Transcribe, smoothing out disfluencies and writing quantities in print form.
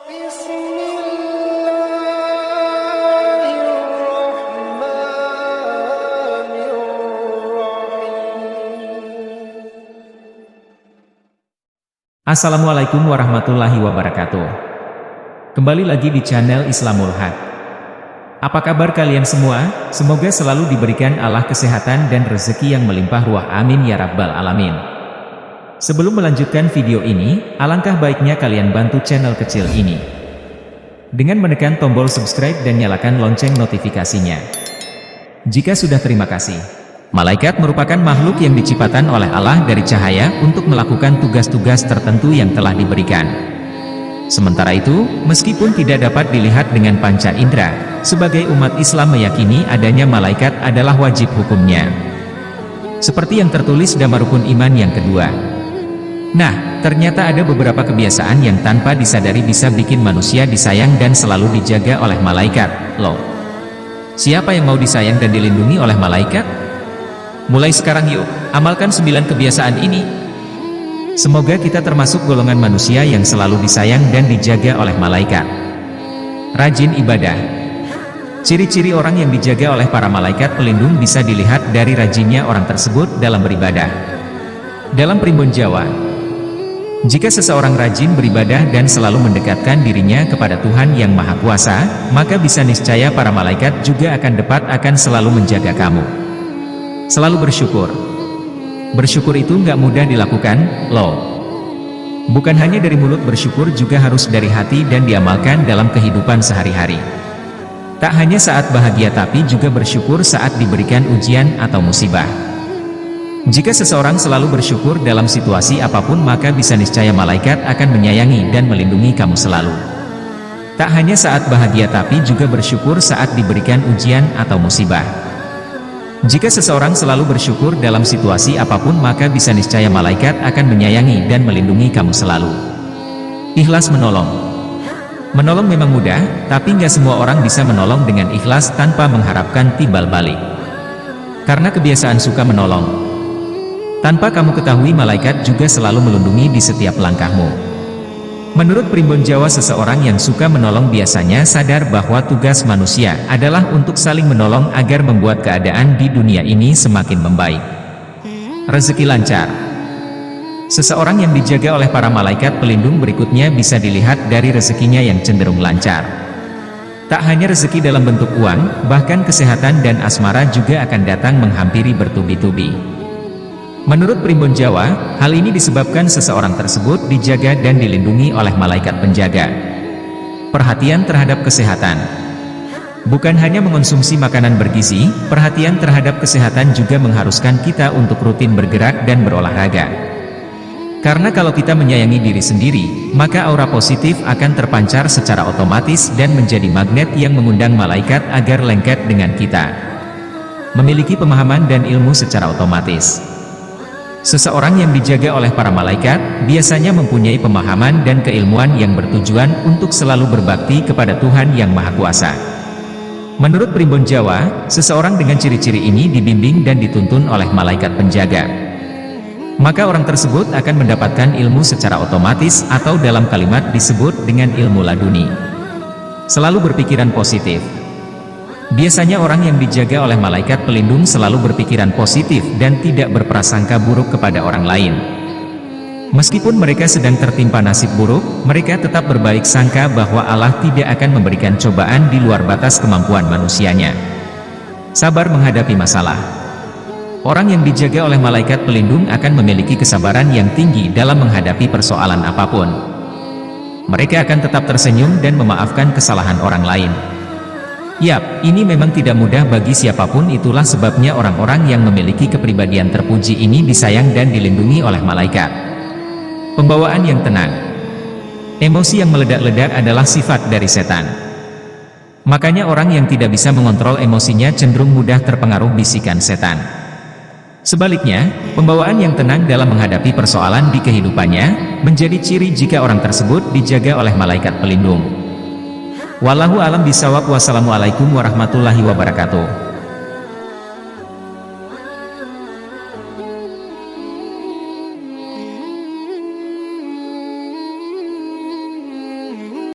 Assalamualaikum warahmatullahi wabarakatuh. Kembali lagi di channel Islamul Haq. Apa kabar kalian semua? Semoga selalu diberikan Allah kesehatan dan rezeki yang melimpah ruah, amin ya rabbal alamin. Sebelum melanjutkan video ini, alangkah baiknya kalian bantu channel kecil ini dengan menekan tombol subscribe dan nyalakan lonceng notifikasinya. Jika sudah, terima kasih. Malaikat merupakan makhluk yang diciptakan oleh Allah dari cahaya untuk melakukan tugas-tugas tertentu yang telah diberikan. Sementara itu, meskipun tidak dapat dilihat dengan panca indera, sebagai umat Islam meyakini adanya malaikat adalah wajib hukumnya. Seperti yang tertulis dalam rukun iman yang kedua. Nah, ternyata ada beberapa kebiasaan yang tanpa disadari bisa bikin manusia disayang dan selalu dijaga oleh malaikat. Loh, siapa yang mau disayang dan dilindungi oleh malaikat? Mulai sekarang yuk, amalkan 9 kebiasaan ini. Semoga kita termasuk golongan manusia yang selalu disayang dan dijaga oleh malaikat. Rajin ibadah. Ciri-ciri orang yang dijaga oleh para malaikat pelindung bisa dilihat dari rajinnya orang tersebut dalam beribadah. Dalam primbon Jawa, jika seseorang rajin beribadah dan selalu mendekatkan dirinya kepada Tuhan yang Maha Kuasa, maka bisa niscaya para malaikat juga akan selalu menjaga kamu. Selalu bersyukur. Bersyukur itu nggak mudah dilakukan, loh. Bukan hanya dari mulut bersyukur, juga harus dari hati dan diamalkan dalam kehidupan sehari-hari. Tak hanya saat bahagia, tapi juga bersyukur saat diberikan ujian atau musibah. Jika seseorang selalu bersyukur dalam situasi apapun, maka bisa niscaya malaikat akan menyayangi dan melindungi kamu selalu. Tak hanya saat bahagia, tapi juga bersyukur saat diberikan ujian atau musibah. Jika seseorang selalu bersyukur dalam situasi apapun, maka bisa niscaya malaikat akan menyayangi dan melindungi kamu selalu. Ikhlas menolong. Menolong memang mudah, tapi nggak semua orang bisa menolong dengan ikhlas tanpa mengharapkan timbal balik. Karena kebiasaan suka menolong, tanpa kamu ketahui, malaikat juga selalu melindungi di setiap langkahmu. Menurut primbon Jawa, seseorang yang suka menolong biasanya sadar bahwa tugas manusia adalah untuk saling menolong agar membuat keadaan di dunia ini semakin membaik. Rezeki lancar. Seseorang yang dijaga oleh para malaikat pelindung berikutnya bisa dilihat dari rezekinya yang cenderung lancar. Tak hanya rezeki dalam bentuk uang, bahkan kesehatan dan asmara juga akan datang menghampiri bertubi-tubi. Menurut primbon Jawa, hal ini disebabkan seseorang tersebut dijaga dan dilindungi oleh malaikat penjaga. Perhatian terhadap kesehatan. Bukan hanya mengonsumsi makanan bergizi, perhatian terhadap kesehatan juga mengharuskan kita untuk rutin bergerak dan berolahraga. Karena kalau kita menyayangi diri sendiri, maka aura positif akan terpancar secara otomatis dan menjadi magnet yang mengundang malaikat agar lengket dengan kita. Memiliki pemahaman dan ilmu secara otomatis. Seseorang yang dijaga oleh para malaikat biasanya mempunyai pemahaman dan keilmuan yang bertujuan untuk selalu berbakti kepada Tuhan yang Maha Kuasa. Menurut primbon Jawa, seseorang dengan ciri-ciri ini dibimbing dan dituntun oleh malaikat penjaga. Maka orang tersebut akan mendapatkan ilmu secara otomatis, atau dalam kalimat disebut dengan ilmu laduni. Selalu berpikiran positif. Biasanya orang yang dijaga oleh malaikat pelindung selalu berpikiran positif dan tidak berprasangka buruk kepada orang lain. Meskipun mereka sedang tertimpa nasib buruk, mereka tetap berbaik sangka bahwa Allah tidak akan memberikan cobaan di luar batas kemampuan manusianya. Sabar menghadapi masalah. Orang yang dijaga oleh malaikat pelindung akan memiliki kesabaran yang tinggi dalam menghadapi persoalan apapun. Mereka akan tetap tersenyum dan memaafkan kesalahan orang lain. Yap, ini memang tidak mudah bagi siapapun, itulah sebabnya orang-orang yang memiliki kepribadian terpuji ini disayang dan dilindungi oleh malaikat. Pembawaan yang tenang. Emosi yang meledak-ledak adalah sifat dari setan. Makanya orang yang tidak bisa mengontrol emosinya cenderung mudah terpengaruh bisikan setan. Sebaliknya, pembawaan yang tenang dalam menghadapi persoalan di kehidupannya menjadi ciri jika orang tersebut dijaga oleh malaikat pelindung. Wallahu alam bisawab. Wassalamualaikum warahmatullahi wabarakatuh.